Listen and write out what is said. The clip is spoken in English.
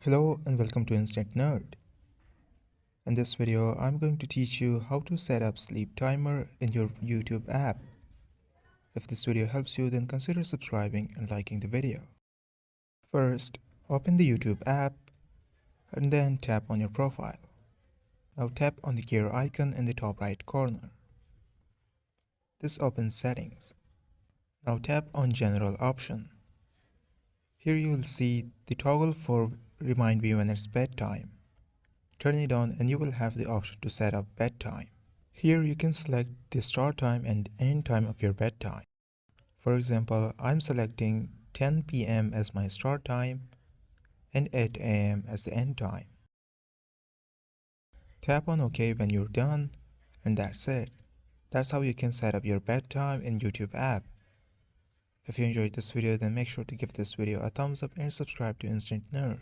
Hello and welcome to Instant Nerd. In this video, I'm going to teach you how to set up sleep timer in your YouTube app. If this video helps you, then consider subscribing and liking the video. First, open the YouTube app and then tap on your profile. Now tap on the gear icon in the top right corner. This opens settings. Now tap on general option. Here you will see the toggle for remind me when it's bedtime. Turn it on and you will have the option to set up bedtime. Here you can select the start time and end time of your bedtime. For example, I'm selecting 10 p.m. as my start time and 8 a.m. as the end time. Tap on OK when you're done, and that's it. That's how you can set up your bedtime in YouTube app. If you enjoyed this video, then make sure to give this video a thumbs up and subscribe to Instant Nerd.